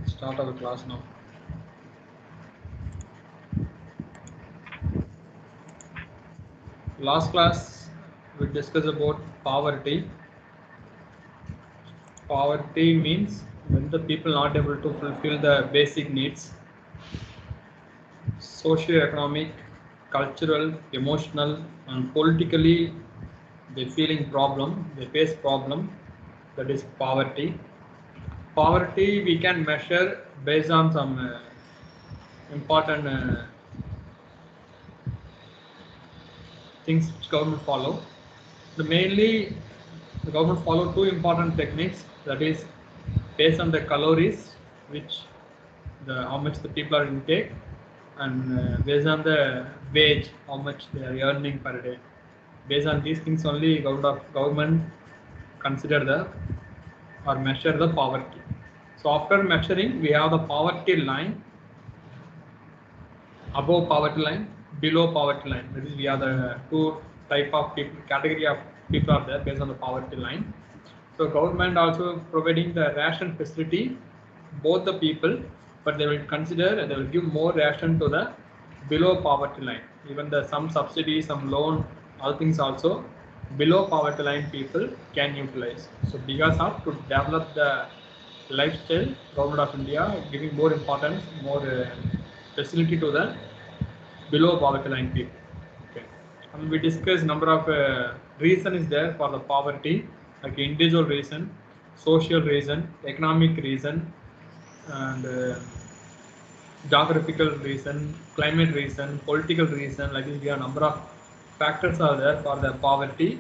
Start our class now. Last class we discussed about poverty. Poverty means when the people not able to fulfill the basic needs, socio-economic, cultural, emotional, and politically they feeling problem, they face problem. That is poverty. Poverty we can measure based on some important things which government follow. Mainly, the government follow two important techniques. That is based on the calories, which the how much the people are intake, and based on the wage, how much they are earning per day. Based on these things only, government consider the or measure the poverty. So after measuring, we have the poverty line, above poverty line, below poverty line. That is, we are the two type of people, category of people are there based on the poverty line. So government also providing the ration facility, both the people, but they will consider they will give more ration to the below poverty line. Even the some subsidy, some loan, all things also below poverty line people can utilize. So because of to develop the lifestyle, government of India giving more importance, more facility to the below poverty line people. Okay, and we discussed number of reason is there for the poverty, like individual reason, social reason, economic reason, and geographical reason, climate reason, political reason. Like this, we have number of factors are there for the poverty.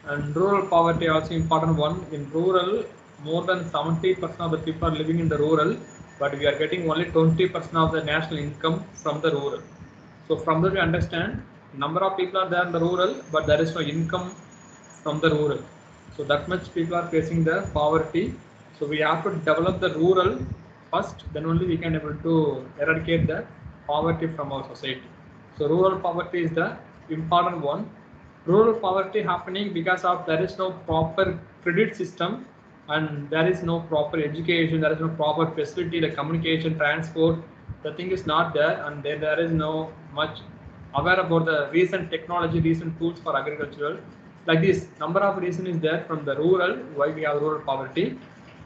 And rural poverty also important one. In rural, more than 70% of the people are living in the rural, but we are getting only 20% of the national income from the rural. So from that we understand number of people are there in the rural, but there is no income from the rural. So that much people are facing the poverty. So we have to develop the rural first, then only we can able to eradicate the poverty from our society. So rural poverty is the important one. Rural poverty happening because of there is no proper credit system, and there is no proper education, there is no proper facility like communication, transport. The thing is not there, and there is no much aware about the recent technology, recent tools for agricultural. Like this, number of reason is there from the rural why we have rural poverty,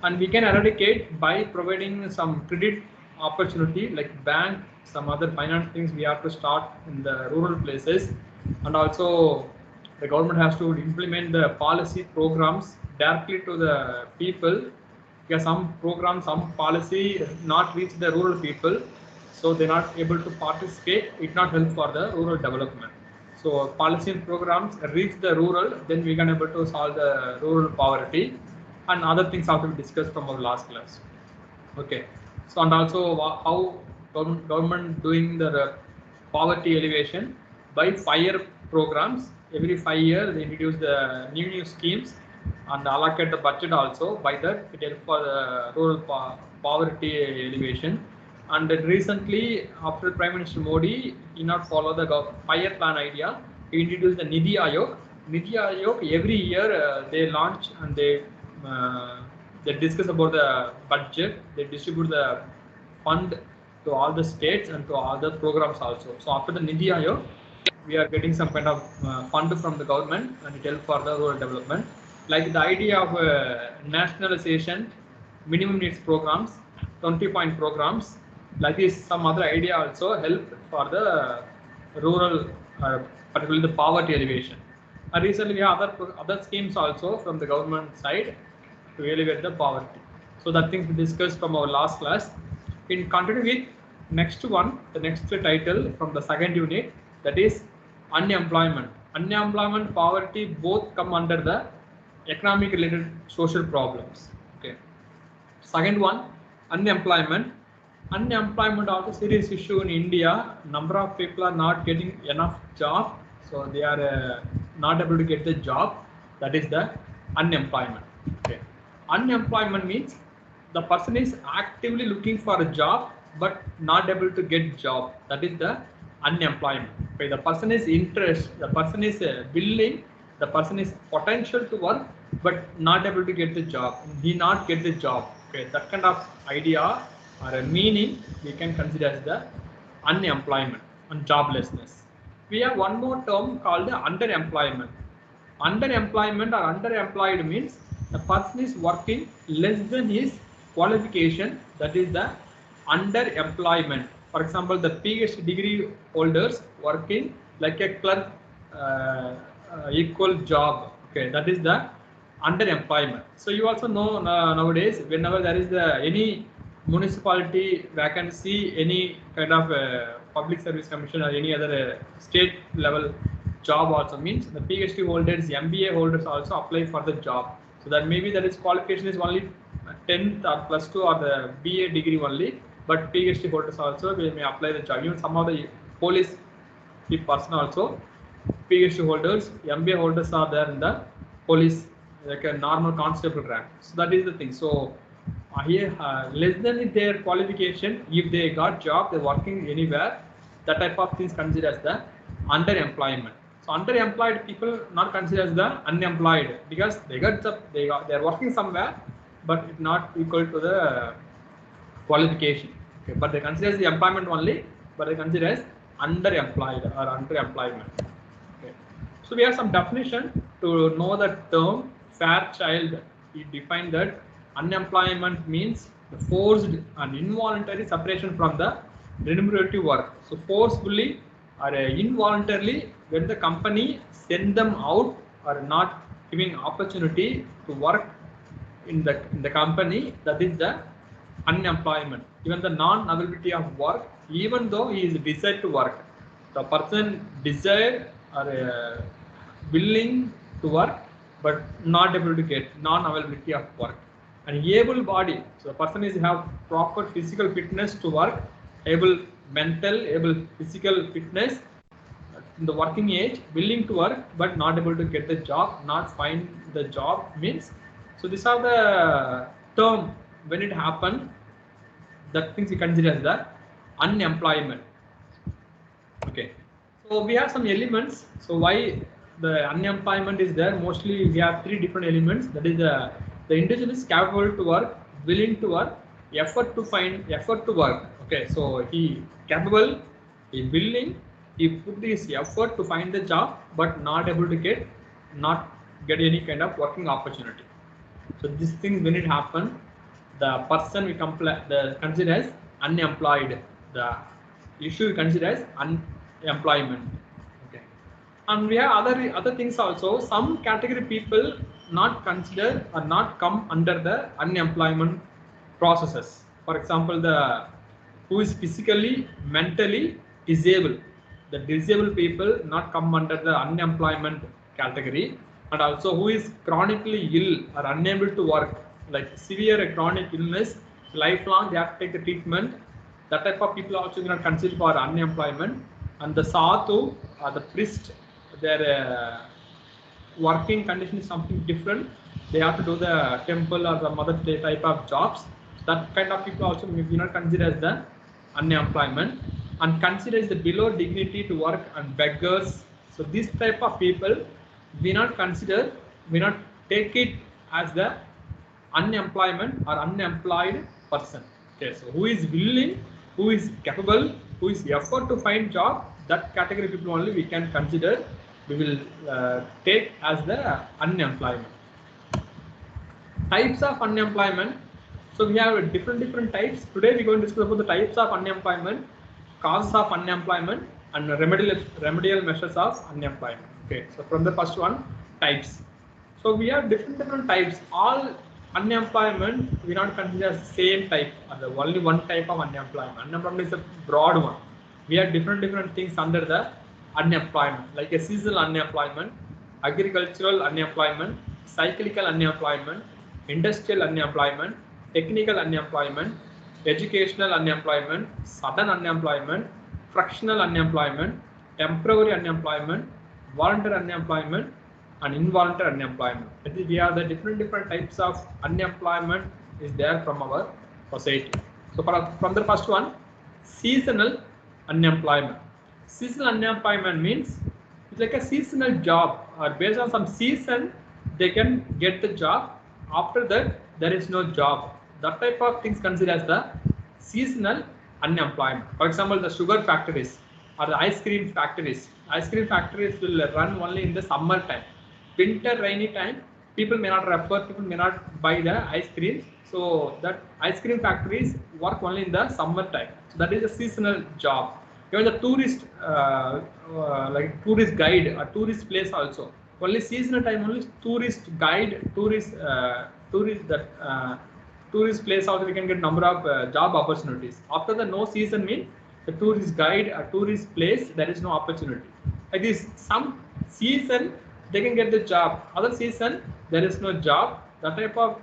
and we can eradicate by providing some credit opportunity like bank, some other finance things we have to start in the rural places, and also the government has to implement the policy programs directly to the people, because some program, some policy not reach the rural people, so they're not able to participate. It not help for the rural development. So policy and programs reach the rural, then we can able to solve the rural poverty, and other things have to be discussed from our last class. Okay, so and also how government doing the poverty elevation by 5 year programs. Every 5 years they introduce the new schemes and allocate the budget also. By that it help for the rural poverty elevation. And then recently, after Prime Minister Modi, he not follow the 5 year plan idea. He introduced the Nidhi Aayog. Nidhi Aayog every year they launch and they discuss about the budget. They distribute the fund to all the states and to all the programs also. So after the Nidhi Aayog, we are getting some kind of fund from the government, and it help for the rural development. Like the idea of nationalization, minimum needs programs, 20-point programs. Like this, some other idea also help for the rural, particularly the poverty elevation. And recently, we have other schemes also from the government side to elevate the poverty. So that things we discussed from our last class. In continue with next one, the next title from the second unit, that is unemployment. Unemployment, poverty both come under the economic related social problems. Okay. Second one, unemployment. Unemployment also serious issue in India. Number of people are not getting enough job, so they are not able to get the job. That is the unemployment. Okay. Unemployment means the person is actively looking for a job but not able to get job. That is the unemployment. Okay. The person is interest, the person is willing, the person is potential to work but not able to get the job. He not get the job. Okay, that kind of idea or a meaning we can consider as the unemployment and joblessness. We have one more term called the underemployment. Underemployment or underemployed means the person is working less than his qualification, that is the underemployment. For example, the PhD degree holders working like a clerk equal job. Okay, that is the underemployment. So you also know nowadays whenever there is any municipality vacancy, any kind of public service commission or any other state level job also means the PhD holders, MBA holders also apply for the job. So that maybe that is qualification is only 10th or plus 2 or the BA degree only, but PhD holders also may apply the job. Even some of the police person also PhD holders, MBA holders are there in the police, like a normal constable rank. So that is the thing. So here less than their qualification, if they got job, they're working anywhere, that type of things considered as the underemployment. So underemployed people not considered as the unemployed because they are working somewhere, but it's not equal to the qualification. Okay, but they consider as the employment only, but they consider as underemployed or underemployment. Okay. So we have some definition to know the term Fairchild. We define that unemployment means the forced and involuntary separation from the remunerative work. So forcefully or involuntarily, when the company send them out or not giving opportunity to work in the company, that is the unemployment. Even the non-availability of work, even though he is desired to work, the person desired or willing to work but not able to get, non-availability of work. And able body, so the person is have proper physical fitness to work, able mental, able physical fitness in the working age, willing to work but not able to get the job, not find the job means. So these are the term when it happened, that things we consider as the unemployment. Okay, so we have some elements. So why the unemployment is there? Mostly we have three different elements. That is the individual is capable to work, willing to work, effort to find, effort to work. Okay, so he capable, he willing, he put this effort to find the job, but not able to get, not get any kind of working opportunity. So this thing when it happen, the person we consider as unemployed. The issue we consider as unemployment. Okay, and we have other things also. Some category people not consider or not come under the unemployment processes. For example, the who is physically, mentally disabled. The disabled people not come under the unemployment category, and also who is chronically ill or unable to work, like severe chronic illness, lifelong they have to take the treatment. That type of people also not considered for unemployment. And the sadhu or the priest, their working condition is something different. They have to do the temple or the mother type of jobs. That kind of people also we not consider as the unemployment, and consider as the below dignity to work and beggars. So this type of people we not consider, we not take it as the unemployment or unemployed person. Okay, so who is willing, who is capable, who is effort to find job, that category people only we can consider, we will take as the unemployment. Types of unemployment. So we have different types. Today we are going to discuss about the types of unemployment, causes of unemployment, and remedial measures of unemployment. Okay, so from the first one, types. So we have different types. All unemployment we not consider as same type, or the only one type of unemployment. Unemployment is a broad one. We have different things under the unemployment, like a seasonal unemployment, agricultural unemployment, cyclical unemployment, industrial unemployment, technical unemployment, educational unemployment, sudden unemployment, fractional unemployment, temporary unemployment, voluntary unemployment, and involuntary unemployment. We have the different types of unemployment is there from our society. So from the first one, seasonal unemployment. Seasonal unemployment means it's like a seasonal job, or based on some season they can get the job. After that there is no job. That type of things considered as the seasonal unemployment. For example, the sugar factories or the ice cream factories. Ice cream factories will run only in the summer time. Winter, rainy time, people may not refer, people may not buy the ice cream. So that ice cream factories work only in the summer time. So that is a seasonal job. Even the tourist, like tourist guide or tourist place also. Only seasonal time, only tourist guide, tourist that. Tourist place also we can get number of job opportunities. After the no season means the tourist guide, a tourist place, there is no opportunity. Like this, some season they can get the job, other season there is no job. That type of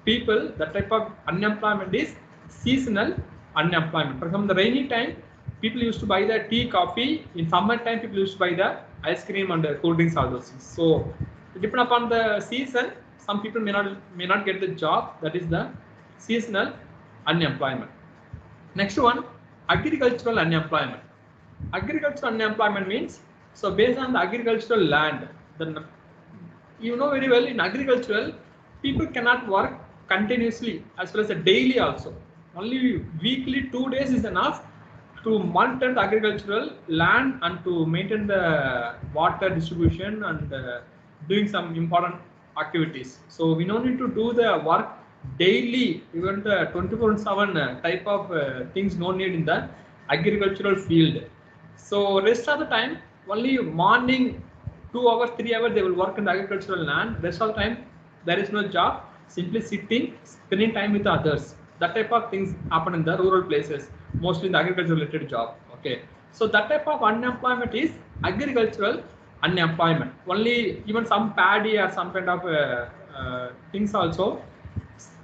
people, that type of unemployment is seasonal unemployment. For example, the rainy time, people used to buy the tea, coffee. In summer time, people used to buy the ice cream and the cold drinks, all those things. So, depending upon the season, some people may not get the job. That is the seasonal unemployment. Next one, agricultural unemployment. Agricultural unemployment means, so based on the agricultural land, then you know very well in agricultural, people cannot work continuously as well as the daily also. Only weekly 2 days is enough to monitor the agricultural land and to maintain the water distribution and doing some important activities. So we don't need to do the work daily, even the 24/7 type of things no need in the agricultural field. So rest of the time, only morning 2 hours, 3 hours they will work in the agricultural land. Rest of the time there is no job, simply sitting, spending time with others. That type of things happen in the rural places, mostly in the agriculture related job. Okay, so that type of unemployment is agricultural unemployment. Only even some paddy or some kind of things also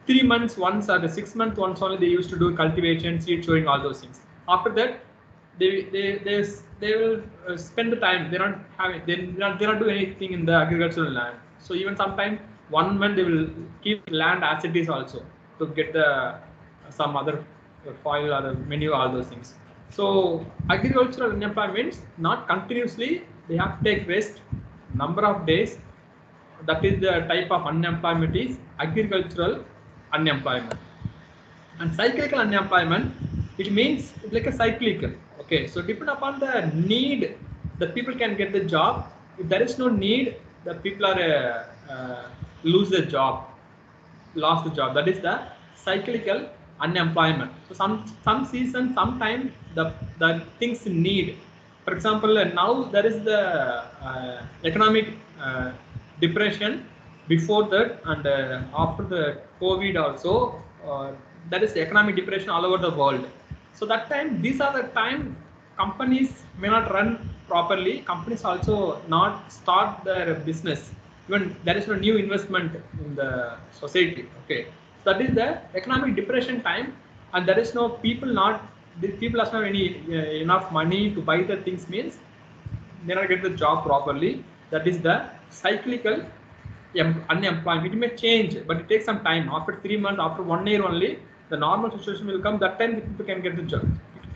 3 months once or the 6 months once only they used to do cultivation, seed sowing, all those things. After that, they will spend the time. They not do anything in the agricultural land. So even sometime 1 month they will keep land as it is also to get the some other foil or menu, all those things. So agricultural unemployment means not continuously, they have to take rest number of days. That is the type of unemployment is agricultural unemployment. And cyclical unemployment, it means it's like a cyclical. Okay, so depend upon the need, the people can get the job. If there is no need, the people are lose the job, lost the job. That is the cyclical unemployment. So some season, sometime the things need. For example, now there is the economic depression. Before that and after the COVID also, there is economic depression all over the world. So that time, these are the time companies may not run properly. Companies also not start their business. Even there is no new investment in the society. Okay, so that is the economic depression time, and there is no people not. The people does not have any enough money to buy the things, means they not get the job properly. That is the cyclical unemployment. It may change, but it takes some time. After 3 months, after 1 year only, the normal situation will come. That time the people can get the job.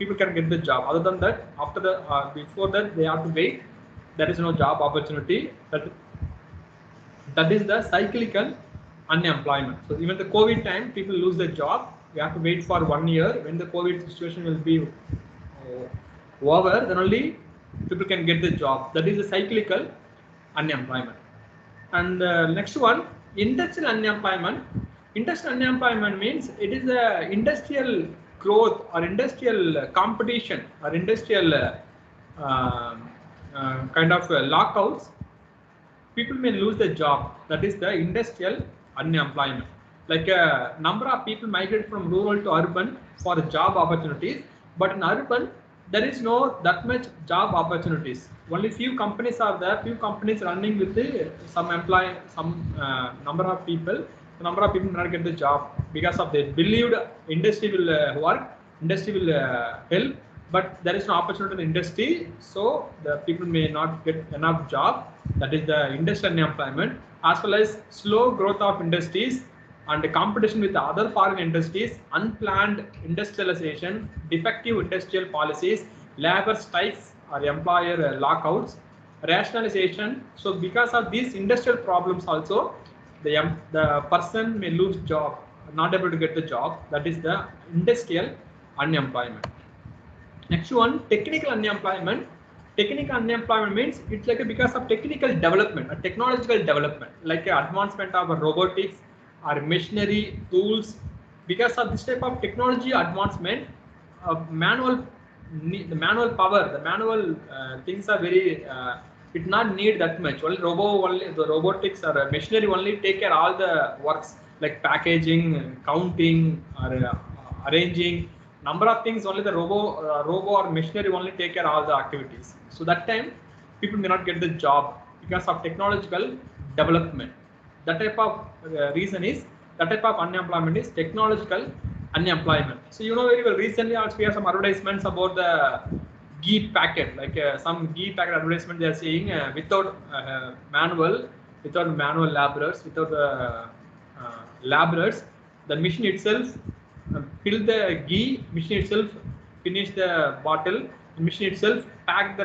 People can get the job. Other than that, after the before that, they have to wait. There is no job opportunity. That is the cyclical unemployment. So even the COVID time, people lose their job. We have to wait for 1 year. When the COVID situation will be over, then only people can get the job. That is the cyclical unemployment. And next one, industrial unemployment. Industrial unemployment means it is a industrial growth or industrial competition or industrial kind of lockouts. People may lose their job. That is the industrial unemployment. Like a number of people migrate from rural to urban for the job opportunities, but in urban there is no that much job opportunities. Only few companies are there. Few companies running with some number of people. The number of people will not get the job because of they believed industry will work, industry will help, but there is no opportunity in the industry, so the people may not get enough job. That is the industrial unemployment, as well as slow growth of industries and the competition with the other foreign industries, unplanned industrialization, defective industrial policies, labor strikes or employer lockouts, rationalization. So because of these industrial problems also, the person may lose job. not able to get the job. That is the industrial unemployment. Next one, technical unemployment. Technical unemployment means it's like because of technical development, a technological development, like advancement of robotics or machinery tools. Because of this type of technology advancement, the manual power, the manual things are very. It not need that much. Only the robotics or machinery only take care all the works like packaging, counting, or arranging number of things. Only the robo or machinery only take care all the activities. So that time people may not get the job because of technological development. That type of reason is, that type of unemployment is technological unemployment. So you know very well, recently also we have some advertisements about the ghee packet, like some ghee packet advertisement they are saying without manual laborers, without the laborers, the machine itself fill the ghee, machine itself finish the bottle, machine itself pack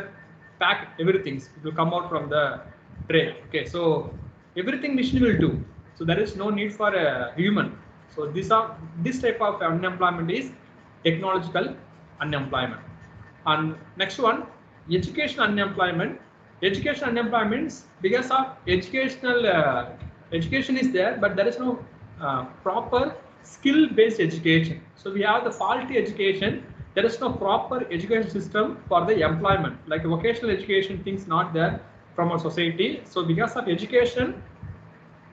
everything. It will come out from the tray. Okay, so everything machine will do. So there is no need for a human. So this type of unemployment is technological unemployment. And next one, education unemployment. Education unemployment means because of education is there, but there is no proper skill-based education. So we have the faulty education. There is no proper education system for the employment, like vocational education things not there from our society. So because of education,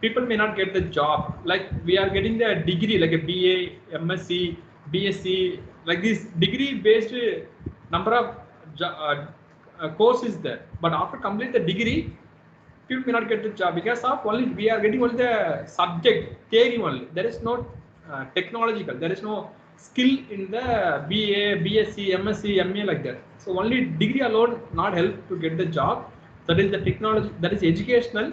people may not get the job. Like we are getting the degree like a BA, MSc, BSc, like this degree based number of courses there. But after complete the degree, people may not get the job because of only we are getting only the subject theory only. There is no technological. There is no skill in the BA, BSc, MSc, MA like that. So only degree alone not help to get the job. That is the technology. That is educational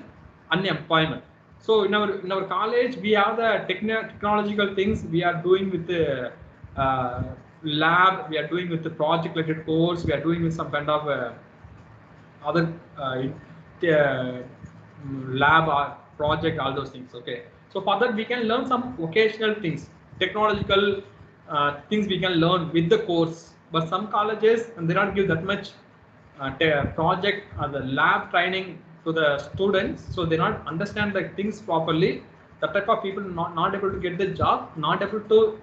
unemployment. So in our college we have the technological things we are doing with the lab. We are doing with the project related course. We are doing with some kind of other lab or project, all those things. Okay, so for that we can learn some vocational things, technological things we can learn with the course. But some colleges and they don't give that much project or the lab training to the students, so they not understand the things properly. That type of people not able to get the job, not able to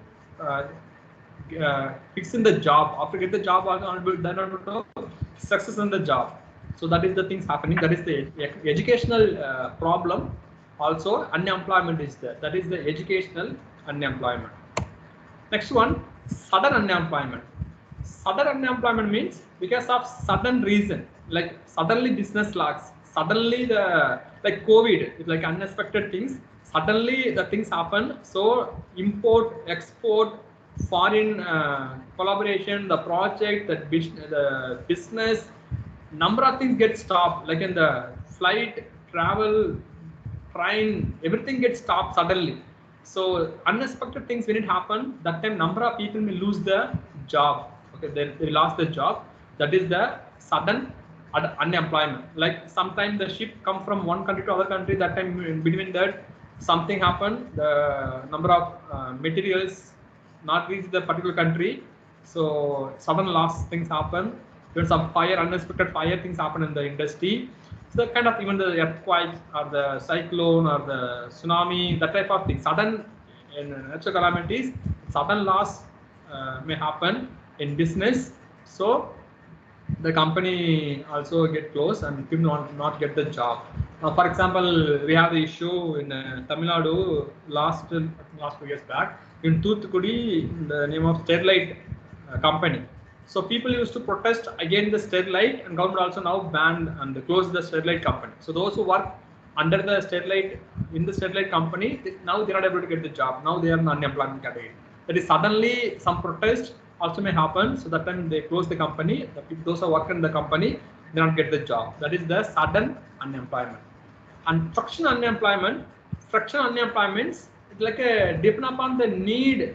fix in the job. After get the job, also not able to success in the job. So that is the things happening. That is the educational problem. Also, unemployment is there. That is the educational unemployment. Next one, sudden unemployment. Sudden unemployment means because of sudden reason, like suddenly business locks, suddenly the like COVID, it's like unexpected things. Suddenly the things happen. So import, export, foreign collaboration, the project, the business, number of things get stopped. Like in the flight, travel, train, everything gets stopped suddenly. So unexpected things when it happen, that time number of people may lose the job. Okay, they lost the job. That is the sudden unemployment. Like sometimes the ship come from one country to other country. That time in between that something happened. The number of materials not reach the particular country. So sudden loss things happen. When some fire, unexpected fire things happen in the industry. So that kind of even the earthquake or the cyclone or the tsunami, that type of thing. Sudden in natural calamities, sudden loss may happen in business. So the company also get closed and people not get the job. For example, we have the issue in Tamil Nadu last 2 years back in Thoothukudi, in the name of Sterlite company. So people used to protest against the Sterlite, and government also now banned and closed the Sterlite company. So those who work under the Sterlite, in the Sterlite company, now they are not able to get the job. Now they are in unemployment category. That is suddenly some protest also may happen. So that time they close the company. Those who work in the company, they not get the job. That is the sudden unemployment. And fractional unemployment. Fractional unemployment is like a depend upon the need.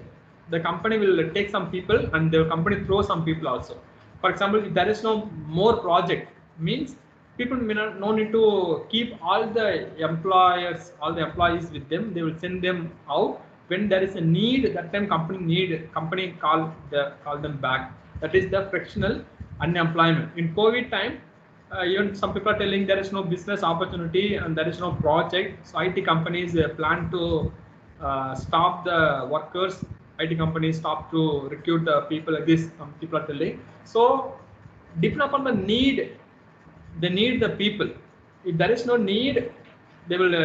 The company will take some people and the company throw some people also. For example, if there is no more project, means people may not no need to keep all the employees with them. They will send them out when there is a need, that time company call them back. That is the frictional unemployment. In COVID time, even some people are telling there is no business opportunity and there is no project. So IT companies plan to stop the workers. IT companies stop to recruit people like this. Some people are telling. So depending upon the need, they need the people. If there is no need, they will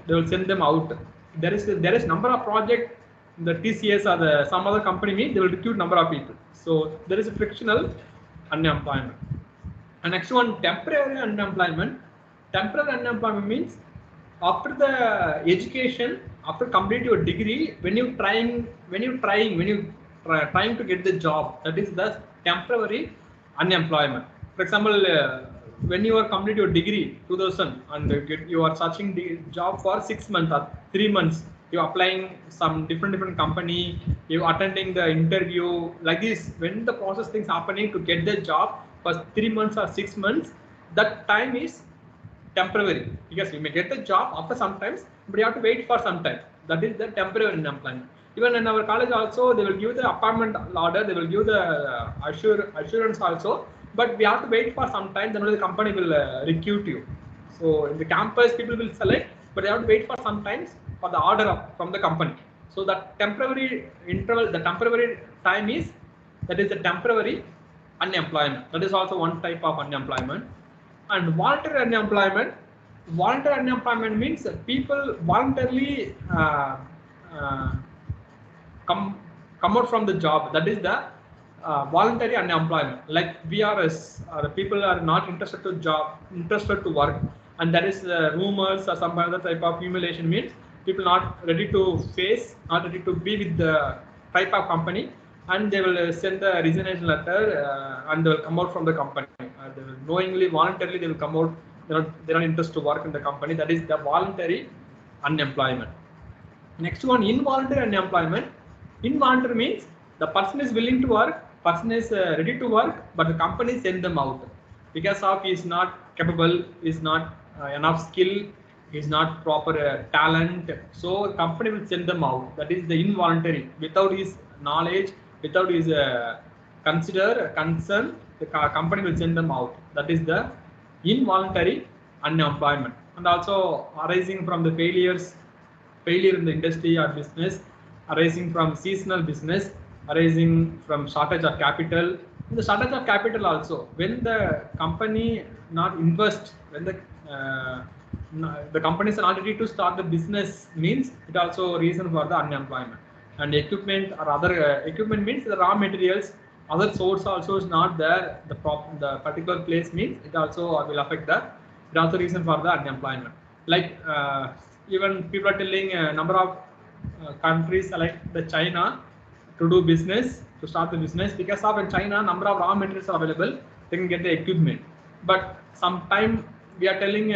they will send them out. There is number of project, the TCS or some other company means they will recruit number of people. So there is a frictional unemployment. And next one, temporary unemployment. Temporary unemployment means after the education, after complete your degree, when you trying to get the job, that is the temporary unemployment. For example, when you are complete your degree 2000 and you are searching the job for 6 months or 3 months, you are applying some different company, you attending the interview like this. When the process things happening to get the job for 3 months or 6 months, that time is temporary, because you may get the job after some times, but you have to wait for some time. That is the temporary unemployment. Even in our college also, they will give the appointment order, they will give the assurance also, but we have to wait for some time, then only the company will recruit you. So in the campus, people will select, but they have to wait for some times for the order from the company. So that temporary interval, the temporary time is, that is the temporary unemployment. That is also one type of unemployment. And voluntary unemployment means people voluntarily come out from the job. That is the voluntary unemployment. Like VRS, the people are not interested to work, and there is rumors or some other type of humiliation, means people not ready to face, not ready to be with the type of company, and they will send the resignation letter and they will come out from the company. They will knowingly, voluntarily, they will come out. They're not interested to work in the company. That is the voluntary unemployment. Next one, involuntary unemployment. Involuntary means the person is willing to work, person is ready to work, but the company send them out because of he is not capable, is not enough skill, is not proper talent. So company will send them out. That is the involuntary, without his knowledge, without his concern, the company will send them out. That is the involuntary unemployment. And also arising from the failure in the industry or business, arising from seasonal business, arising from shortage of capital. In the shortage of capital also, when the company not invest, when the companies are not ready to start the business, means it also a reason for the unemployment. And equipment or other equipment means the raw materials, other source also is not there, the particular place, means it also will affect that. It also reason for the unemployment. Like even people are telling a number of countries like the China to do business, to start the business, because of in China number of raw materials are available, they can get the equipment. But sometime we are telling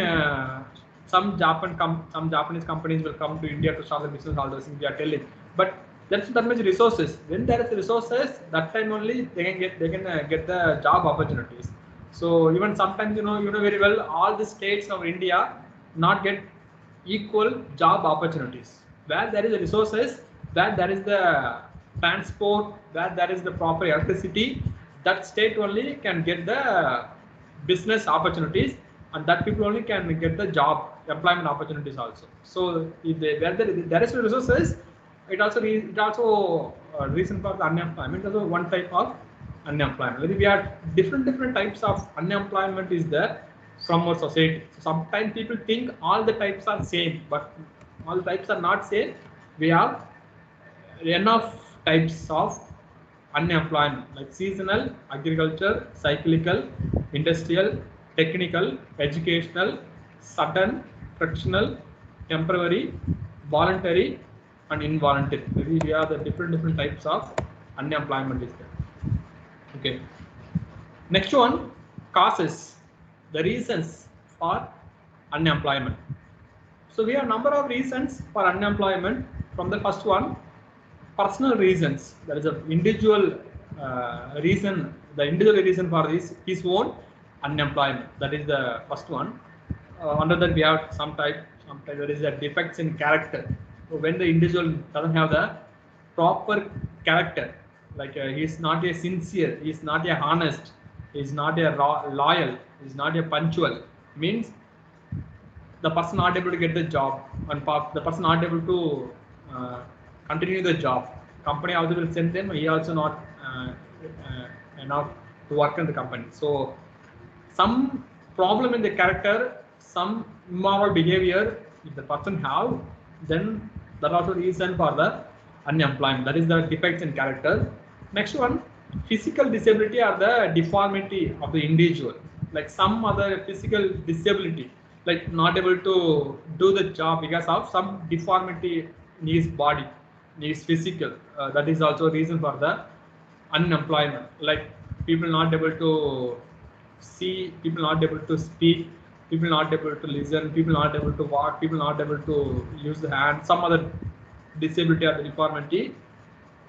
some Japanese companies will come to India to start the business, all those things we are telling. But that's that much resources. When there is resources, that time only they can get the job opportunities. So even sometimes you know very well, all the states of India not get equal job opportunities. Where there is the resources, where there is the transport, where there is the proper electricity, that state only can get the business opportunities, and that people only can get the job employment opportunities also. So if where there is resources, it also reason for the unemployment. Also one type of unemployment. We have different types of unemployment is there from our society. So sometimes people think all the types are same, but all types are not same. We have enough types of unemployment, like seasonal, agriculture, cyclical, industrial, technical, educational, sudden, frictional, temporary, voluntary, and involuntary. Maybe we have the different types of unemployment is there. Okay. Next one, causes, the reasons for unemployment. So we have number of reasons for unemployment. From the first one, personal reasons. There is an individual reason. The individual reason for his own unemployment. That is the first one. Under that we have some type there is a defects in character. when the individual doesn't have the proper character, like he's not a sincere, he's not a honest, he's not a loyal, he's not a punctual, means the person not able to get the job, and the person not able to uh, continue the job. Company also will send them. He also not enough to work in the company. So some problem in the character, some immoral behavior, if the person have, then that also reason for the unemployment. That is the defects in character. Next one, physical disability or the deformity of the individual, like some other physical disability, like not able to do the job because of some deformity in his body, in his physical. That is also a reason for the unemployment. Like people not able to see, people not able to speak, people not able to listen, people not able to walk, people not able to use the hand, some other disability or the deformity,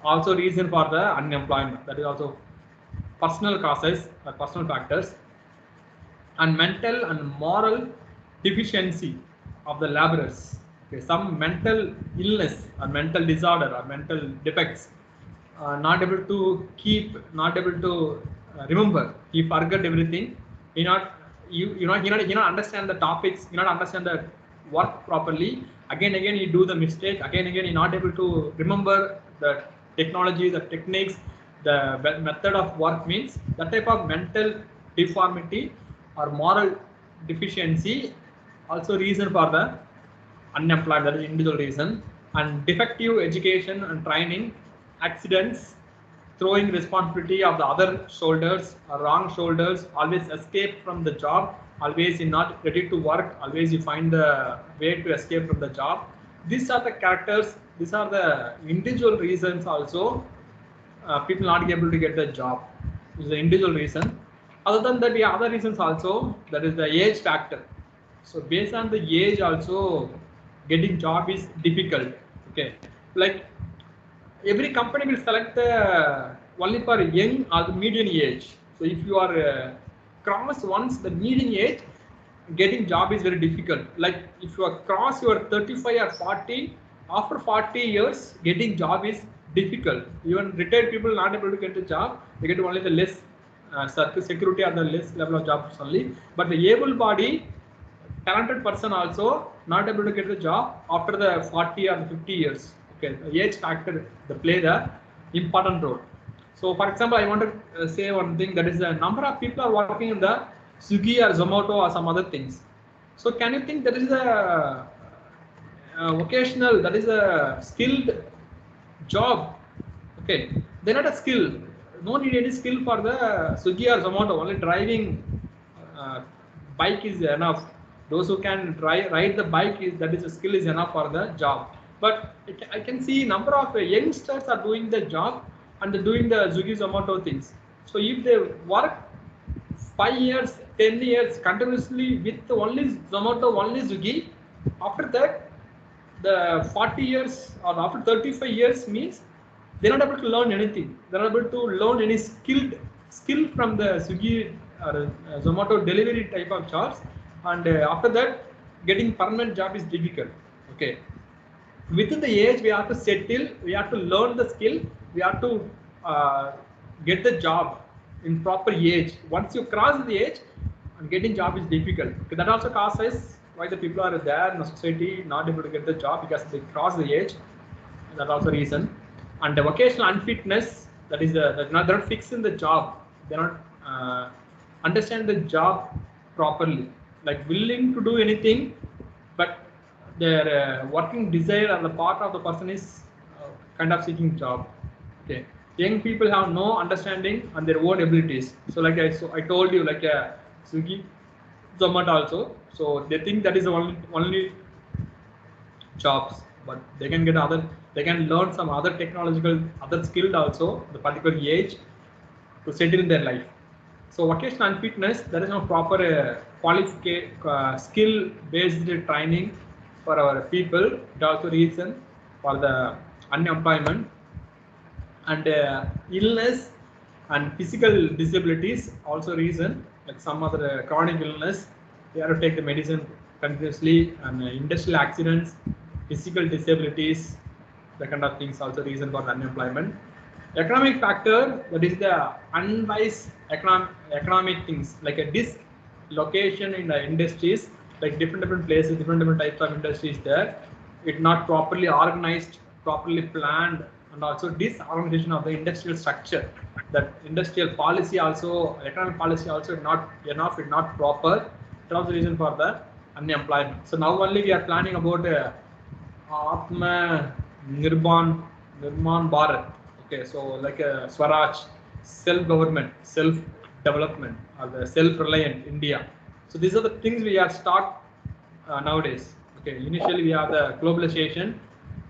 also reason for the unemployment. That is also personal causes or personal factors. And mental and moral deficiency of the laborers. Okay, some mental illness or mental disorder or mental defects, not able to keep, not able to remember. He forget everything. He not he not understand the topics. He not understand the work properly. Again he do the mistake. Again he not able to remember the technology, the techniques, the method of work, means that type of mental deformity or moral deficiency also reason for the unemployed. That is individual reason. And defective education and training, accidents, throwing responsibility of the other shoulders or wrong shoulders, always escape from the job, always you're not ready to work, always you find the way to escape from the job. These are the characters, these are the individual reasons also people not able to get the job. This is the individual reason. Other than that, the other reasons also, that is the age factor. So based on the age also, getting job is difficult. Okay, like every company will select the only for young or the median age. So if you are cross once the median age, getting job is very difficult. Like if you are cross your 35 or 40, after 40 years, getting job is difficult. Even retired people not able to get a job. They get only the less security or the less level of jobs only. But the able body, talented person also not able to get the job after the 40 or 50 years. Okay, the age factor they play the important role. So for example, I want to say one thing, that is the number of people are working in the Swiggy or Zomato or some other things. So can you think that is a vocational, that is a skilled job? Okay, they're not a skill. No need any skill for the Swiggy or Zomato. Only driving bike is enough. Those who can ride the bike, that is a skill is enough for the job. But I can see number of youngsters are doing the job and doing the Swiggy Zomato things. So if they work 5 years, 10 years continuously with only Zomato, only Swiggy, after that the 40 years or after 35 years means they're not able to learn anything. They're not able to learn any skill from the Swiggy or Zomato delivery type of jobs. And after that, getting permanent job is difficult. Okay, within the age we have to settle, we have to learn the skill, we have to get the job in proper age. Once you cross the age, getting job is difficult. Okay, that also causes why the people are there in the society not able to get the job, because they cross the age. That's also reason. And the vocational unfitness, that is they're not fixed in the job, they're not understand the job properly, like willing to do anything, but their working desire on the part of the person is kind of seeking job. Okay, young people have no understanding on their own abilities. So like I told you, like Swiggy, Zomato also, so they think that is the only jobs, but they can get other, they can learn some other technological, other skilled also the particular age to settle in their life. So vocational unfitness, there is no proper skill based training for our people. It also reason for the unemployment. And illness and physical disabilities also reason, like some other chronic illness, they have to take the medicine continuously. And industrial accidents, physical disabilities, the kind of things also reason for unemployment. Economic factor, that is the unwise economic things like a dislocation in the industries, like different places, different types of industries there. It not properly organized, properly planned, and also disorganization of the industrial structure. That industrial policy also, economic policy also not enough, it not proper. That's the reason for the unemployment. So now only we are planning about Atma Nirman Bharat. Okay, so like a Swaraj, self-government, self-development, or the self-reliant India. So these are the things we are start nowadays. Okay, initially we have the globalization.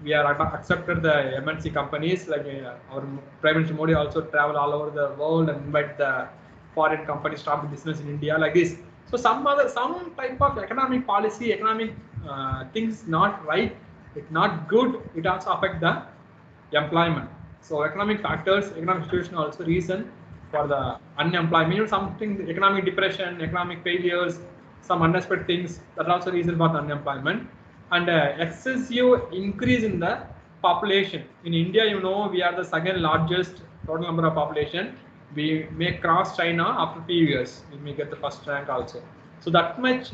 We are accepted the MNC companies, like our Prime Minister Modi also travel all over the world and invite the foreign companies start business in India like this. So some type of economic policy, economic things not right, it's not good. It also affect the employment. So economic factors, economic situation also reason for the unemployment. You know, something economic depression, economic failures, some unexpected things, that also reason for the unemployment. And excessive increase in the population. In India, you know, we are the second largest total number of population. We may cross China after few years. We may get the first rank also. So that much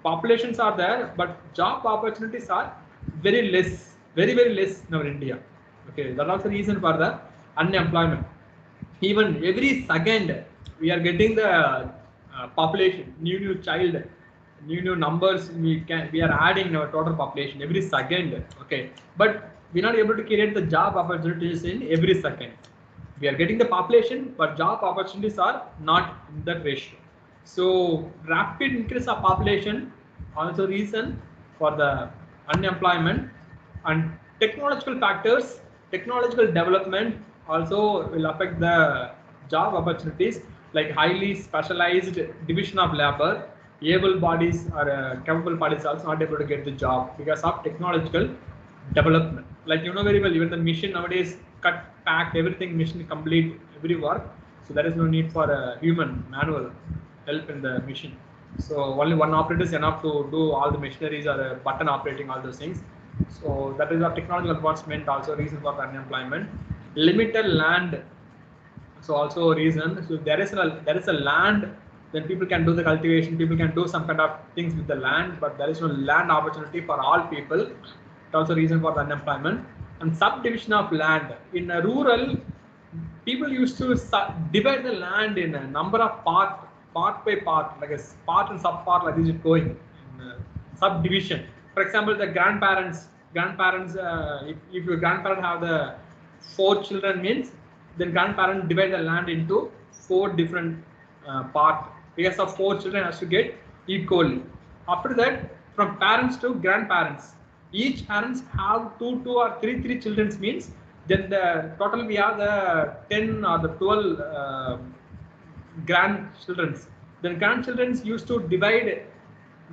populations are there, but job opportunities are very less, very less in our India. Okay, that's also reason for the unemployment. Even every second we are getting the population, new child, new numbers we are adding in our total population every second. Okay, but we're not able to create the job opportunities in every second. We are getting the population, but job opportunities are not in that ratio. So rapid increase of population also reason for the unemployment. And technological factors, technological development also will affect the job opportunities, like highly specialized division of labor. Able bodies or capable bodies also not able to get the job because of technological development. Like you know very well, even the machine nowadays cut, pack, everything machine complete every work. So there is no need for a human manual help in the machine. So only one operator is enough to do all the machineries or button operating all those things. So that is a technological advancement also reason for the unemployment. Limited land, so also a reason. So there is a land, then people can do the cultivation, people can do some kind of things with the land, but there is no land opportunity for all people. It's also reason for the unemployment. And subdivision of land in a rural, people used to divide the land in a number of part by part, like a part and sub part, like this is going in subdivision. For example, the grandparents, if your grandparent have the 4 children means, then grandparents divide the land into 4 different part, because of 4 children has to get equally. After that, from parents to grandparents, each parents have two or three children means, then the total we have the 10 or the 12 grandchildren. Then grandchildren used to divide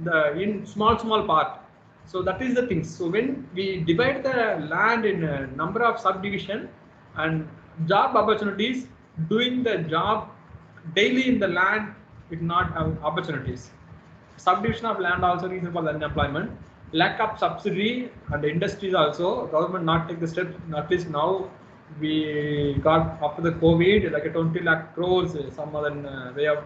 the in small part. So that is the thing. So when we divide the land in a number of subdivision and job opportunities, doing the job daily in the land, it not have opportunities. Subdivision of land also reason for the unemployment. Lack of subsidy and industries also, government not take the steps. At least now we got after the COVID like a 20 lakh crores, some other way of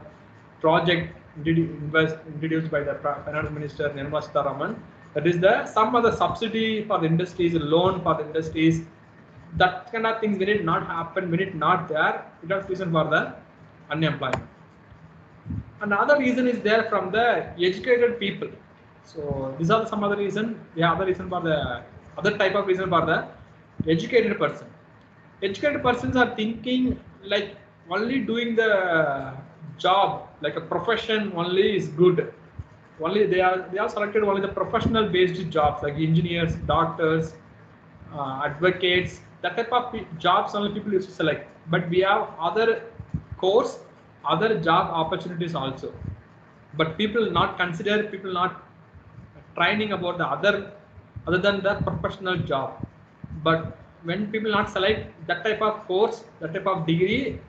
project introduced by the finance minister Nirmala Sitharaman. That is the some other subsidy for the industries, loan for the industries. That kind of things when it not happen, when it not there, it was reason for the unemployment. Another reason is there from the educated people. So these are some other reason. The other reason for the other type of reason for the educated person. Educated persons are thinking like only doing the job like a profession only is good. Only they are selected only the professional based jobs like engineers, doctors, advocates. That type of jobs only people used to select. But we have other course, other job opportunities also. But people not consider, people not training about the other than the professional job. But when people not select that type of course, that type of degree,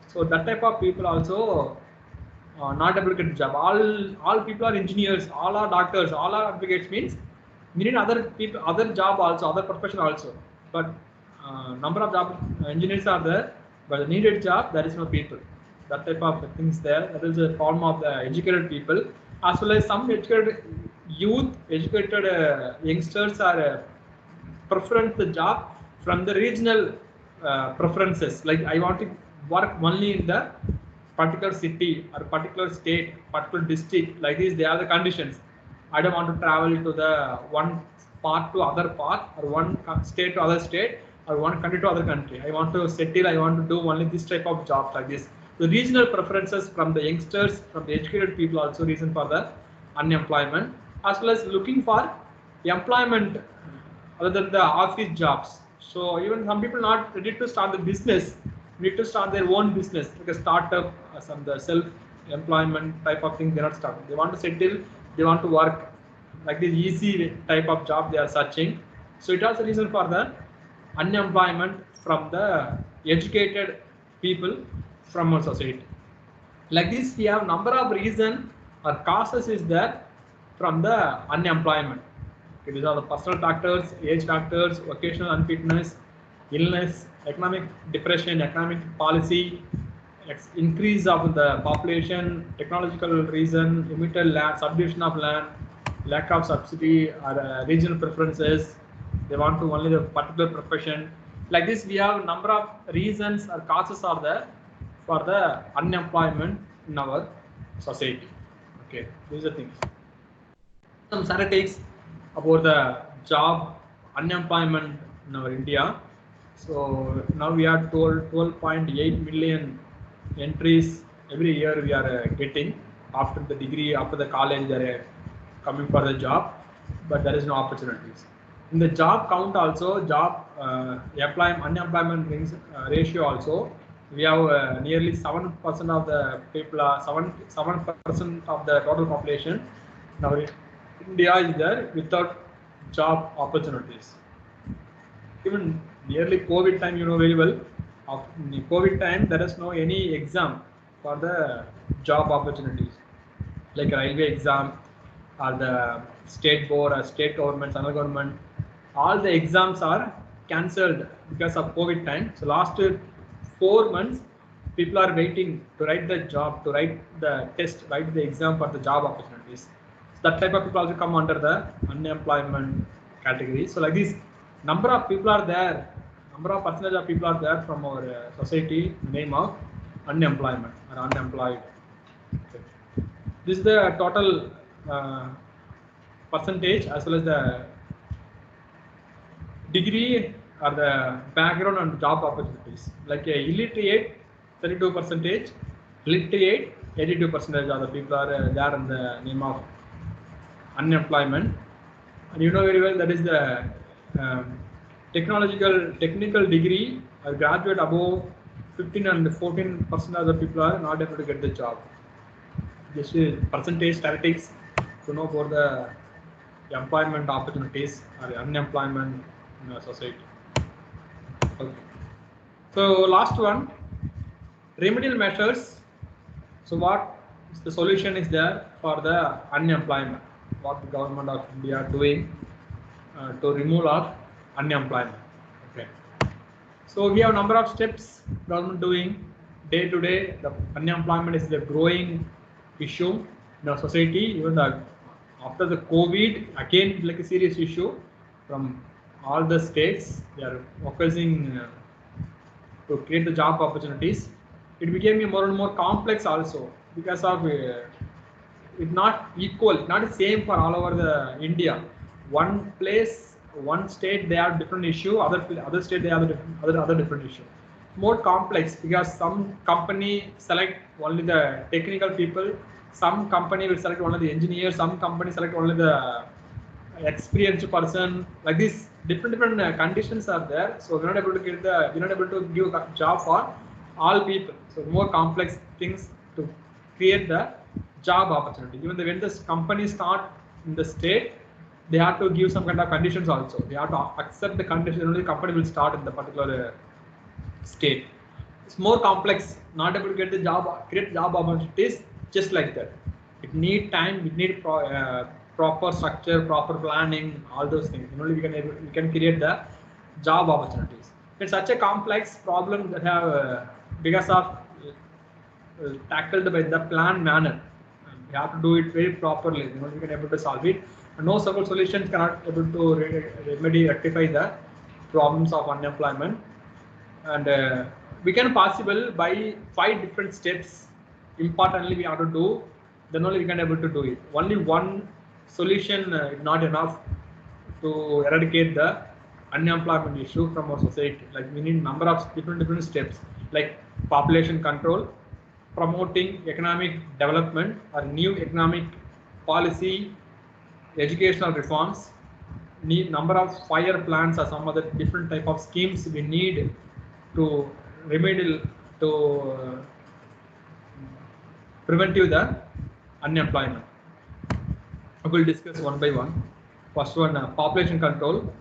so that type of people also not able to get a job. All people are engineers, all are doctors, all are advocates means We need other people, other job also, other profession also. But number of job engineers are there, but the needed job there is no people. That type of things there. That is a form of the educated people, as well as some educated youth, educated youngsters are preference the job from the regional preferences. Like I want to work only in the particular city or particular state, particular district. Like this, they are the conditions. I don't want to travel to the one part to other part, or one state to other state, or one country to other country. I want to settle. I want to do only this type of jobs like this. The regional preferences from the youngsters, from the educated people, also reason for the unemployment, as well as looking for employment other than the office jobs. So even some people not ready to start the business, need to start their own business, like a startup, some the self-employment type of thing. They're not starting. They want to settle. They want to work like this easy type of job they are searching. So it has a reason for the unemployment from the educated people from our society. Like this, we have number of reason or causes is there from the unemployment. Okay, these are the personal factors, age factors, vocational unfitness, illness, economic depression, economic policy, increase of the population, technological reason, limited land, subdivision of land, lack of subsidy, or regional preferences. They want to only the particular profession. Like this, we have number of reasons or causes are there for the unemployment in our society. Okay, these are things. Some statistics about the job unemployment in our India. So now we are told 12.8 million entries every year we are getting after the degree, after the college, they are coming for the job, but there is no opportunities. In the job count also, job unemployment ratio also, we have nearly 7% of the people are 7% of the total population. Now India is there without job opportunities. Even nearly COVID time, you know very well. Of the COVID time, there is no any exam for the job opportunities, like a railway exam or the state board or state government, central government. All the exams are cancelled because of COVID time. So last 4 months, people are waiting to write the job, to write the test, write the exam for the job opportunities. So that type of people also come under the unemployment category. So like this, number of people are there, number of percentage of people are there from our society, name of unemployment or unemployed. Okay. This is the total percentage as well as the degree or the background and job opportunities. Like a illiterate, 32%, literate, 82% of the people are there in the name of unemployment. And you know very well that is the technical degree or graduate above 15 and 14% of the people are not able to get the job. This is percentage statistics to know about the employment opportunities or unemployment in our society. Okay. So last one, remedial measures. So what is the solution is there for the unemployment? What the government of India doing to remove of unemployment? Okay. So we have a number of steps government doing day to day. The unemployment is the growing issue in our society. Even after the COVID, again like a serious issue from all the states. They are focusing to create the job opportunities. It became more and more complex also because of it's not equal, not the same for all over the India. One place, one state they have different issue, other state they have other different issue. More complex because some company select only the technical people, some company will select only the engineer, some company select only the experienced person. Like this, different conditions are there. So we're not able to give a job for all people. So more complex things to create the job opportunity. Even when this company start in the state, they have to give some kind of conditions also. They have to accept the conditions. Only the company will start in the particular state. It's more complex. Not able to get the job, create job opportunities just like that. It need time. It need proper structure, proper planning, all those things. Only we can create the job opportunities. It's such a complex problem that have because of tackled by the planned manner. We have to do it very properly. We can able to solve it. And no single solutions cannot able to remedy rectify the problems of unemployment. And we can possible by 5 different steps. Importantly, we have to do. Then only we can able to do it. Only one solution is not enough to eradicate the unemployment issue from our society. Like we need number of different steps, like population control, promoting economic development or new economic policy, educational reforms, need number of fire plans or some other different type of schemes we need to remedial to preventive the unemployment. I will discuss one by one. First one, population control.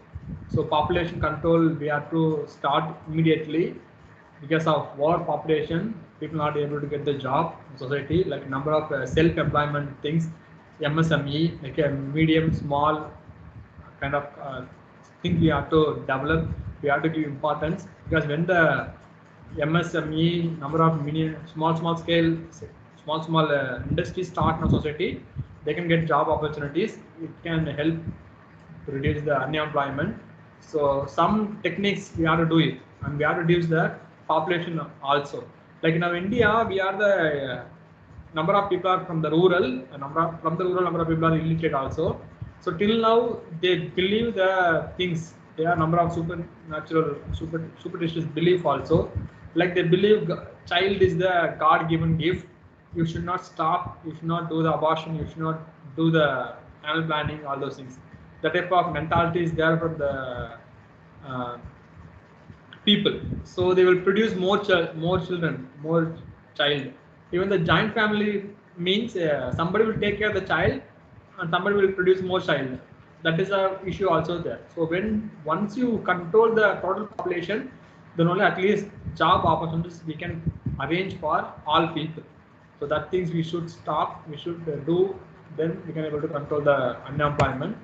So population control we have to start immediately because of over population. People not able to get the job in society, like number of self-employment things, MSME, like a medium, small kind of thing we have to develop. We have to give importance because when the MSME number of mini, small scale, small industries start in a society, they can get job opportunities. It can help to reduce the unemployment. So some techniques we have to do it, and we have to reduce the population also. Like in our India, we are the number of people are from the rural, number of people are illiterate also. So till now they believe the things. There are number of superstitious belief also. Like they believe child is the God-given gift. You should not stop. You should not do the abortion. You should not do the animal planning. All those things. The type of mentality is there from the people. So they will produce more children, more child. Even the joint family means somebody will take care of the child and somebody will produce more child. That is a issue also there. So once you control the total population, then only at least job opportunities we can arrange for all people. So that things we should stop, we should do, then we can able to control the unemployment.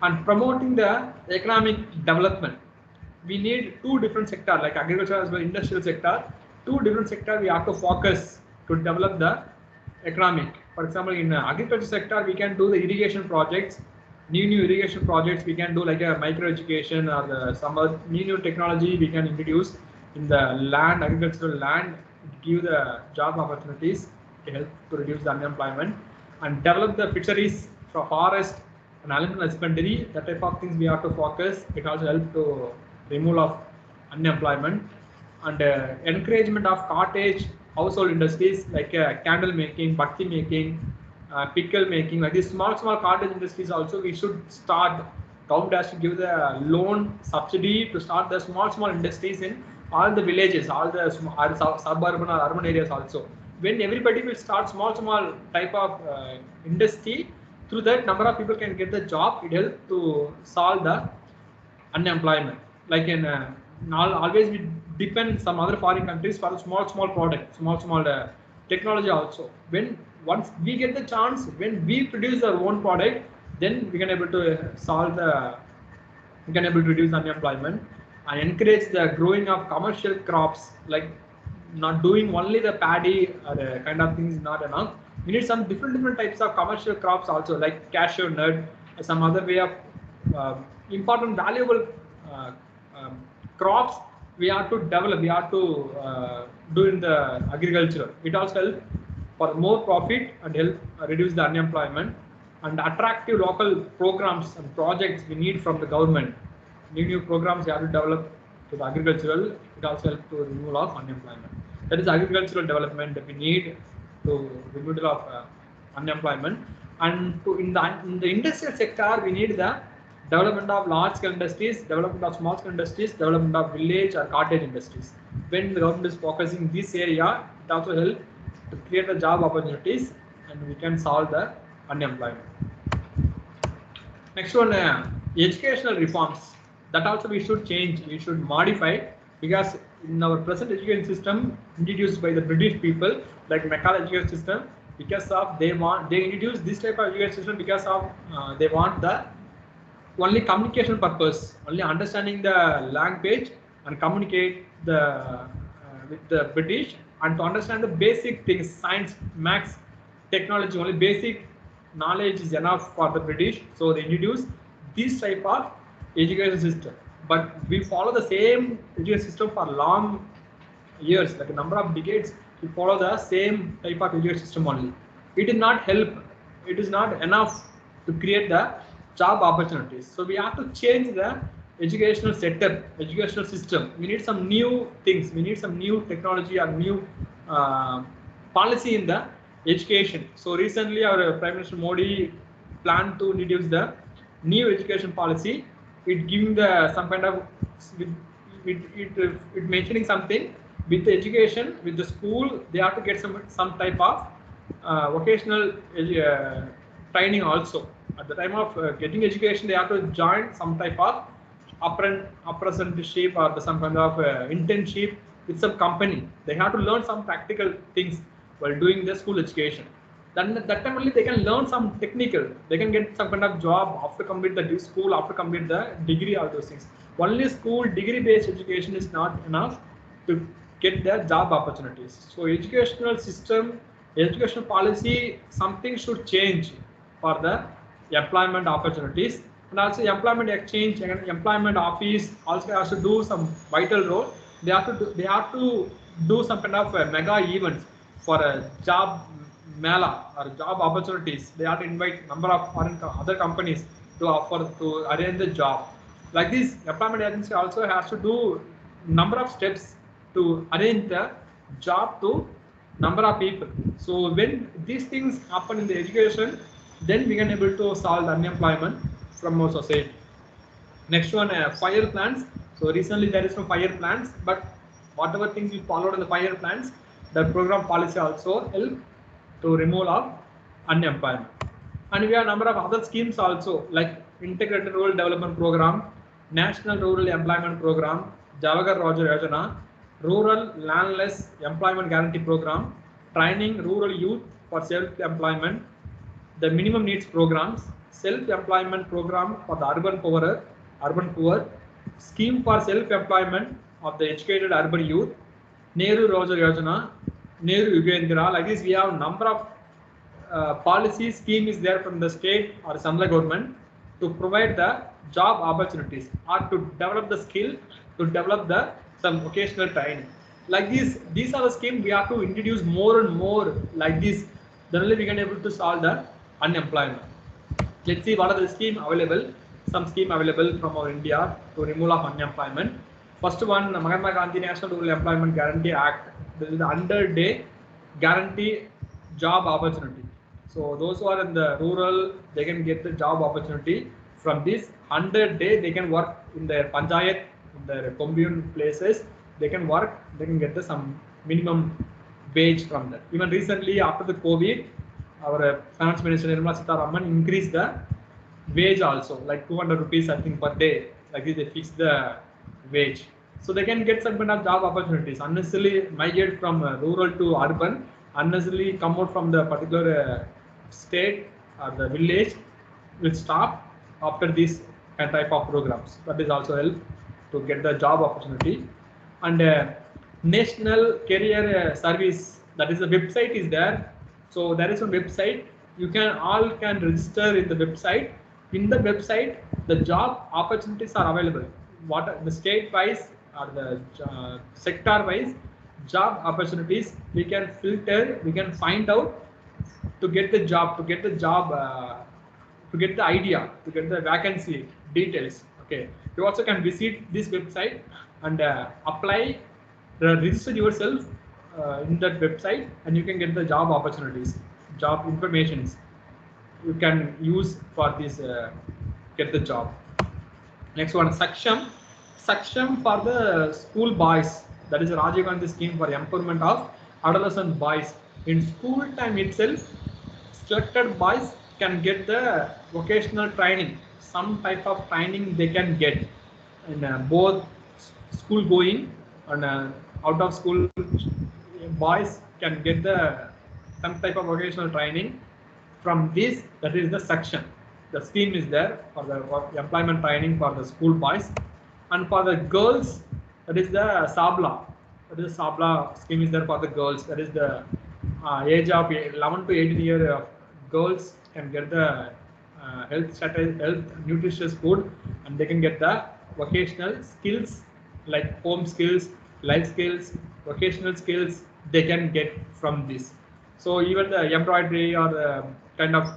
And promoting the economic development, we need 2 different sectors like agriculture as well industrial sector. 2 different sectors we have to focus to develop the economic. For example, in agriculture sector we can do the irrigation projects, new irrigation projects we can do, like a micro education or some other new technology we can introduce in the land, agricultural land, give the job opportunities to help to reduce the unemployment. And develop the fisheries for forest and animal husbandry. That type of things we have to focus. It also help to removal of unemployment. And encouragement of cottage household industries like candle making, bhakti making, pickle making, like these small cottage industries also we should start. Government has to give the loan subsidy to start the small industries in all the villages, all the suburban or urban areas also. When everybody will start small type of industry, through that number of people can get the job. It helps to solve the unemployment. Like in always we depend some other foreign countries for small product, small technology also. Once we get the chance, when we produce our own product, then we can able to we can able to reduce unemployment and encourage the growing of commercial crops. Like not doing only the paddy or kind of things is not enough. We need some different types of commercial crops also, like cashew nut, some other way of important valuable crops we have to develop, we have to do in the agriculture. It also help for more profit and help reduce the unemployment. And attractive local programs and projects we need from the government. New programs we have to develop to the agricultural. It also helps to removal of unemployment. That is agricultural development that we need to removal of unemployment. And in the industrial sector, we need the development of large-scale industries, development of small-scale industries, development of village or cottage industries. When the government is focusing this area, it also helps to create the job opportunities and we can solve the unemployment. Next one, educational reforms. That also we should change, we should modify, because in our present education system introduced by the British people, like Macaulay education system, because of they introduce this type of education system because of they want the only communication purpose, only understanding the language and communicate with the British, and to understand the basic things, science, maths, technology, only basic knowledge is enough for the British. So they introduce this type of education system. But we follow the same education system for long years, like a number of decades, we follow the same type of education system only. It did not help. It is not enough to create the job opportunities. So we have to change the educational setup, educational system. We need some new things. We need some new technology or new uh, policy in the education. So recently, our Prime Minister Modi planned to introduce the new education policy. It giving the some kind of it mentioning something with the education, with the school, they have to get some type of vocational training also. At the time of getting education, they have to join some type of apprenticeship or some kind of internship with some company. They have to learn some practical things while doing the school education. Then that time only they can learn some technical. They can get some kind of job after complete the school, after complete the degree, all those things. Only school degree based education is not enough to get their job opportunities. So educational system, educational policy, something should change for the employment opportunities. And also employment exchange and employment office also has to do some vital role. They have to do some kind of mega events for a job mela or job opportunities. They have to invite number of foreign other companies to offer to arrange the job. Like this, employment agency also has to do number of steps to arrange the job to number of people. So when these things happen in the education, then we can able to solve the unemployment from our society. Next one, fire plans. So recently there is no fire plans, but whatever things we followed in the fire plans, the program policy also help to remove of unemployment. And we have a number of other schemes also, like integrated rural development program, national rural employment program, Javagar Roger Yojana, rural landless employment guarantee program, training rural youth for self-employment, the minimum needs programs, self-employment program for the urban poor, scheme for self-employment of the educated urban youth, Nehru Roger Yojana, Nehru Yugendra. Like this, we have number of policy scheme is there from the state or central government to provide the job opportunities or to develop the skill, to develop the some vocational training. Like this, these are the schemes we have to introduce more and more like this. Then only we can able to solve the unemployment. Let's see what are the scheme available. Some scheme available from our India to remove of unemployment. First one, Mahatma Gandhi National Rural Employment Guarantee Act. This is the 100-day guarantee job opportunity. So those who are in the rural, they can get the job opportunity from this 100-day. They can work in their panchayat, in their commune places. They can work. They can get the some minimum wage from that. Even recently, after the COVID, our finance minister Nirmala Sitharaman increased the wage also, like 200 rupees I think per day. Like this, they fix the wage, so they can get some kind of job opportunities. Unnecessarily migrate from rural to urban, unnecessarily come out from the particular state or the village will stop after this type of programs. That is also help to get the job opportunity. And national career service, that is the website is there. So there is a website, you can all can register in the website. In the website, the job opportunities are available. What the state wise or the sector wise job opportunities we can filter, we can find out to get the job, to get the idea, to get the vacancy details. Okay, you also can visit this website and apply, register yourself in that website, and you can get the job opportunities, job informations you can use for this get the job. Next one, Saksham for the school boys. That is a Rajiv Gandhi scheme for empowerment of adolescent boys. In school time itself, selected boys can get the vocational training. Some type of training they can get in both school going and out of school boys can get the some type of vocational training from this. That is the section. The scheme is there for the employment training for the school boys, and for the girls, that is the Sabla. That is the Sabla scheme is there for the girls. That is the age of 11 to 18 year of girls can get the health nutritious food, and they can get the vocational skills like home skills, life skills, vocational skills they can get from this. So even the embroidery or the kind of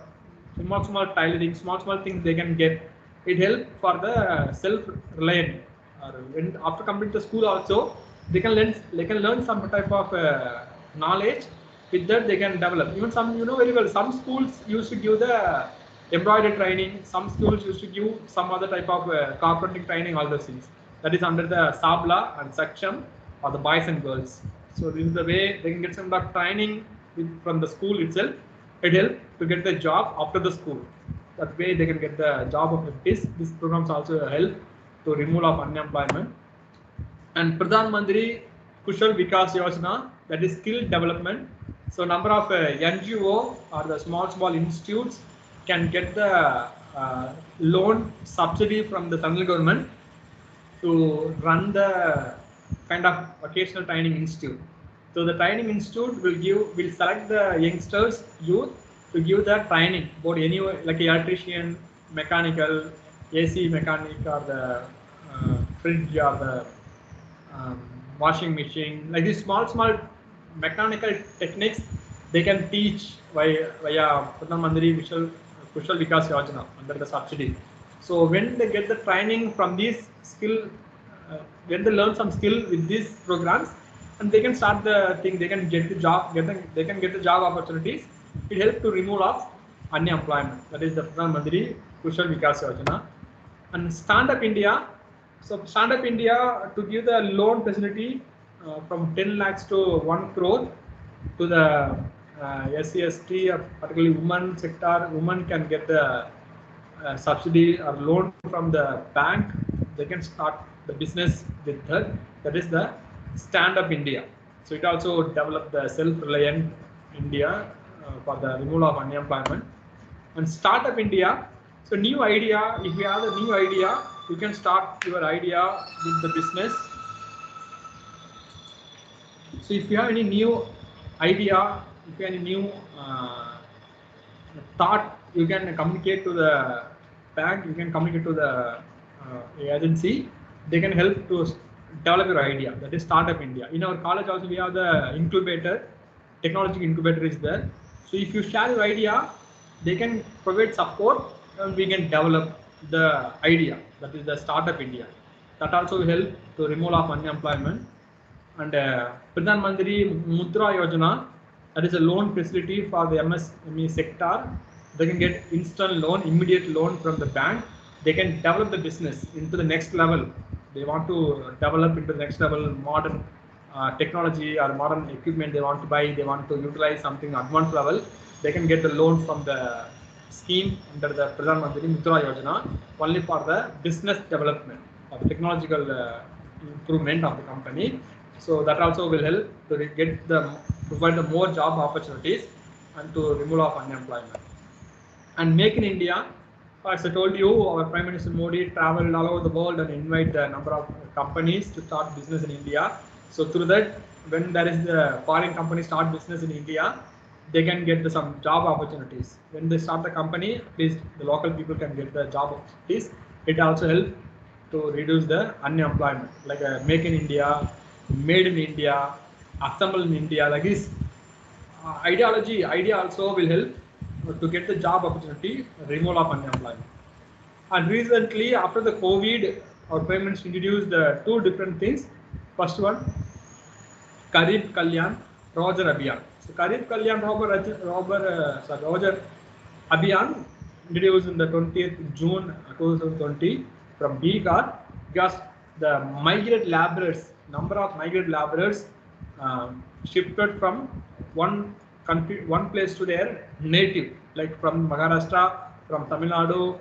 small tailoring, small things they can get. It help for the self-reliant. Or when after completing the school also, they can learn some type of knowledge. With that they can develop. Even some, you know very well, some schools used to give the embroidery training. Some schools used to give some other type of carpentering training. All those things. That is under the Sabla and section for the boys and girls. So this is the way they can get some training from the school itself. It helps to get the job after the school. That way they can get the job of this. These programs also help to remove of unemployment. And Pradhan Mantri Kushal Vikas Yojana, that is skill development. So number of NGO or the small institutes can get the loan subsidy from the Tamil government to run the kind of vocational training institute. So the training institute will select the youngsters, youth, to give the training about any like electrician, mechanical, AC mechanic, or the fridge, or the washing machine, like these small mechanical techniques they can teach via Pradhan Mantri Kushal Vikas Yojana under the subsidy. So when they get the training from these skill, when they learn some skill with these programs, and they can start the thing, they can get the job, they can get the job opportunities. It helps to remove of unemployment. That is the Pradhan Mantri Kushal Vikas Yojana. And Stand Up India. So Stand Up India to give the loan facility from 10 lakhs to 1 crore to the SC/ST, particularly women sector. Women can get the subsidy or loan from the bank. They can start the business with her. That is the Stand Up India. So it also developed the self-reliant India for the removal of unemployment. And Startup India. So new idea, if you have a new idea, you can start your idea with the business. So if you have any new idea, if you have any new thought, you can communicate to the bank, you can communicate to the agency. They can help to develop your idea. That is Startup India. In our college also we have the incubator, technology incubator is there. So if you share your idea, they can provide support and we can develop the idea. That is the Startup India. That also will help to remove of unemployment. And Pradhan Mantri Mudra Yojana, that is a loan facility for the MSME sector. They can get instant loan, immediate loan from the bank. They can develop the business into the next level. They want to develop into the next level, modern technology or modern equipment they want to buy. They want to utilize something advanced level. They can get the loan from the scheme under the Pradhan Mantri Mudra Yojana only for the business development or technological improvement of the company. So that also will help to provide the more job opportunities and to remove of unemployment. And Make in India, as I told you, our Prime Minister Modi traveled all over the world and invite the number of companies to start business in India. So through that, when there is the foreign company start business in India, they can get some job opportunities. When they start the company, at least the local people can get the job opportunities. It also helps to reduce the unemployment, like Make in India, Made in India, Assemble in India. Like this idea also will help to get the job opportunity, removal of unemployment. And recently, after the COVID, our Prime Minister introduced two different things. First one, Garib Kalyan Rojar Abhiyan. So Garib Kalyan Rojar Abhiyan introduced in the 20th June 2020 from Bihar, because the migrant laborers, number of migrant laborers shifted from one country, one place to their native, like from Maharashtra, from Tamil Nadu,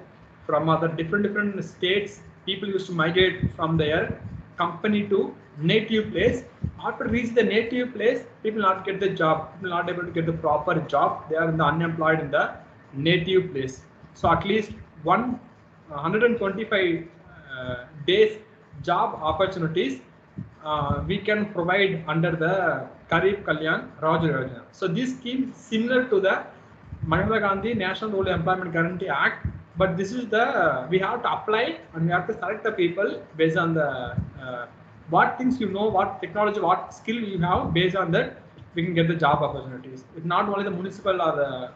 from other different states. People used to migrate from there. company to native place. After reach the native place, people not get the job. People not able to get the proper job. They are unemployed in the native place. So at least 125 days job opportunities we can provide under the Garib Kalyan Rajya Yojana. So this scheme similar to the Mahatma Gandhi National Rural Employment Guarantee Act, but this is the we have to apply and we have to select the people based on the what things you know, what technology, what skill you have. Based on that, we can get the job opportunities. It's not only the municipal or the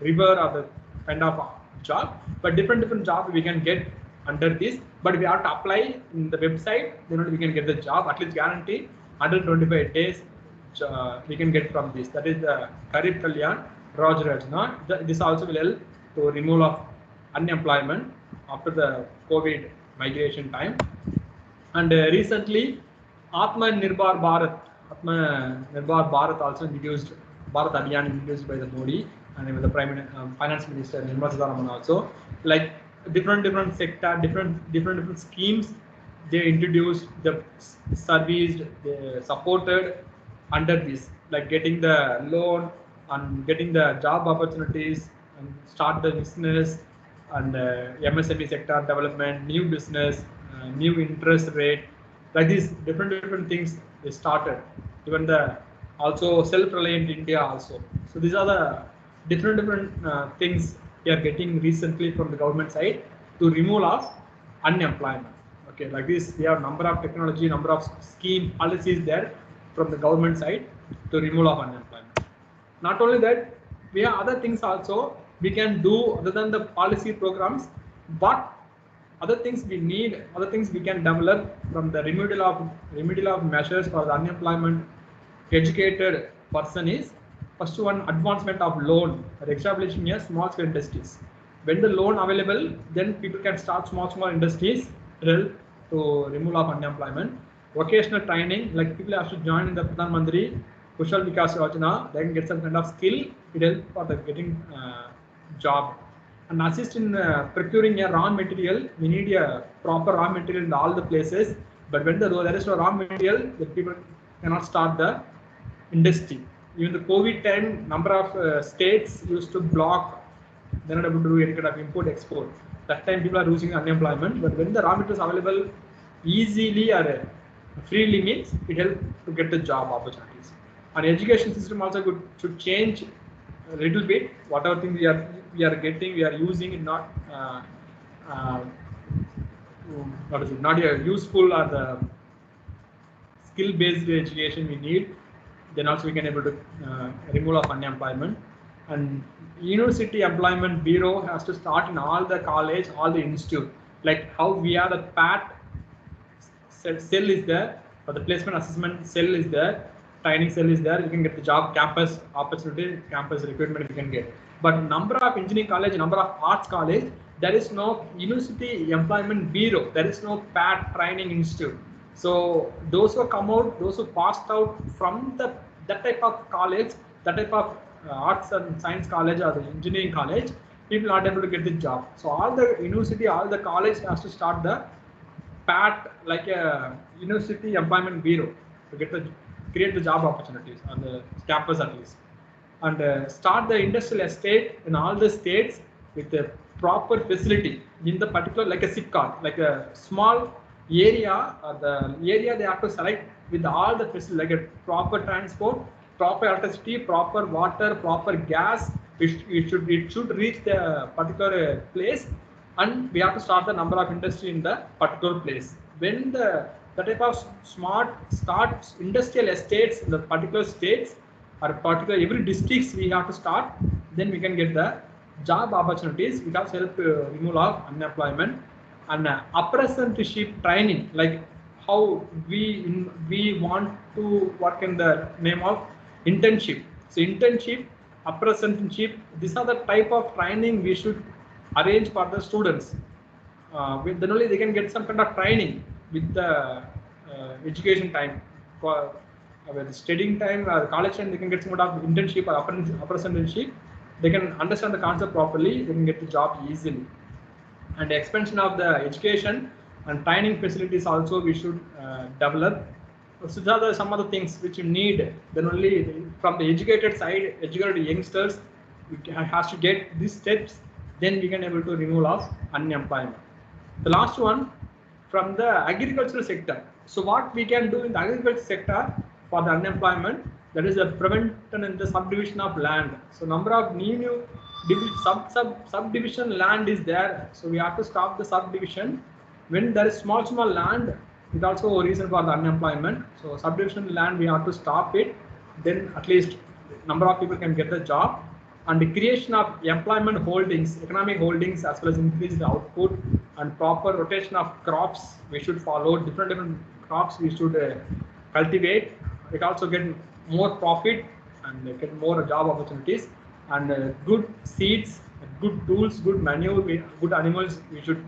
river or the kind of job, but different job we can get under this. But we have to apply in the website, then only we can get the job. At least guarantee 125 days we can get from this. That is the Garib Kalyan Rajya Yojana. This also will help to remove of unemployment after the COVID migration time. And recently, Atma Nirbhar Bharat also introduced, Bharat Abhiyan introduced by the Modi and with the Finance Minister Nirmala Sitharaman also. Like different sector, different schemes they introduced, the serviced, they supported under this, like getting the loan and getting the job opportunities and start the business and MSME sector development, new business, new interest rate, like these different things they started. Even the also self-reliant India also. So these are the different things we are getting recently from the government side to remove of unemployment. Okay, like this we have number of technology, number of scheme policies there from the government side to remove of unemployment. Not only that, we have other things also we can do other than the policy programs, but other things we need, other things we can develop from the remedial of measures for the unemployment educated person is first one, advancement of loan or establishing a small scale industries. When the loan available, then people can start small industries to help to remove of unemployment. Vocational training, like people have to join in the Pradhan Mantri Kushal Vikas Yojana, they can get some kind of skill to help for the getting job. And assist in procuring a raw material. We need a proper raw material in all the places, but when there is no raw material, the people cannot start the industry. Even the COVID time, number of states used to block, they're not able to do any kind of import export. That time people are losing unemployment, but when the raw material is available easily or freely, means it helps to get the job opportunities. And education system also should change a little bit. Whatever thing we are getting, we are using it not what is it? Not a useful or the skill-based education we need. Then also we can able to remove of unemployment. And University Employment Bureau has to start in all the college, all the institute. Like how we are the PAT cell is there, or the placement assessment cell is there, training cell is there. You can get the job, campus opportunity, campus recruitment you can get. But number of engineering college, number of arts college, there is no University Employment Bureau. There is no PAT training institute. So those who come out, those who passed out from that type of college, that type of arts and science college or the engineering college, people are not able to get the job. So all the university, all the college has to start the PAT, like a University Employment Bureau, to create the job opportunities on the campus at least, and start the industrial estate in all the states with a proper facility in the particular, like a SIPCOT, like a small area, the area they have to select with all the facilities, like a proper transport, proper electricity, proper water, proper gas. It should reach the particular place, and we have to start the number of industry in the particular place. When the type of start industrial estates in the particular states or particular every districts we have to start, then we can get the job opportunities. It also help to remove of unemployment. And apprenticeship training, like how we want to work in the name of internship. So internship, apprenticeship, these are the type of training we should arrange for the students. Then only they can get some kind of training with the education time. For with studying time, college time, they can get some kind of internship or apprenticeship. They can understand the concept properly. They can get the job easily. And expansion of the education, and training facilities also we should develop. So these are some of the things which you need. Then only from the educated side, educated youngsters, has to get these steps. Then we can able to remove of unemployment. The last one from the agricultural sector. So what we can do in the agriculture sector for the unemployment, that is the prevention and the subdivision of land. So number of new subdivision land is there. So we have to stop the subdivision. When there is small land, it also a reason for the unemployment. So subdivision land we have to stop it. Then at least number of people can get the job. And the creation of employment holdings, economic holdings, as well as increase the output and proper rotation of crops. We should follow different crops. We should cultivate. It also get more profit and get more job opportunities, and good seeds, good tools, good manure, good animals. We should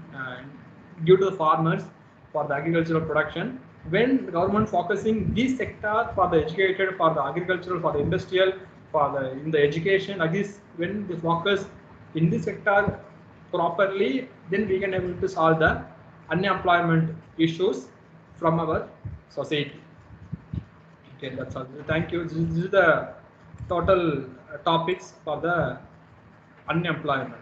give to the farmers for the agricultural production. When the government focusing this sector for the educated, for the agricultural, for the industrial, for the in the education, like this, when they focus in this sector properly, then we can able to solve the unemployment issues from our society. Okay, that's all. Thank you. This is the total topics for the unemployment.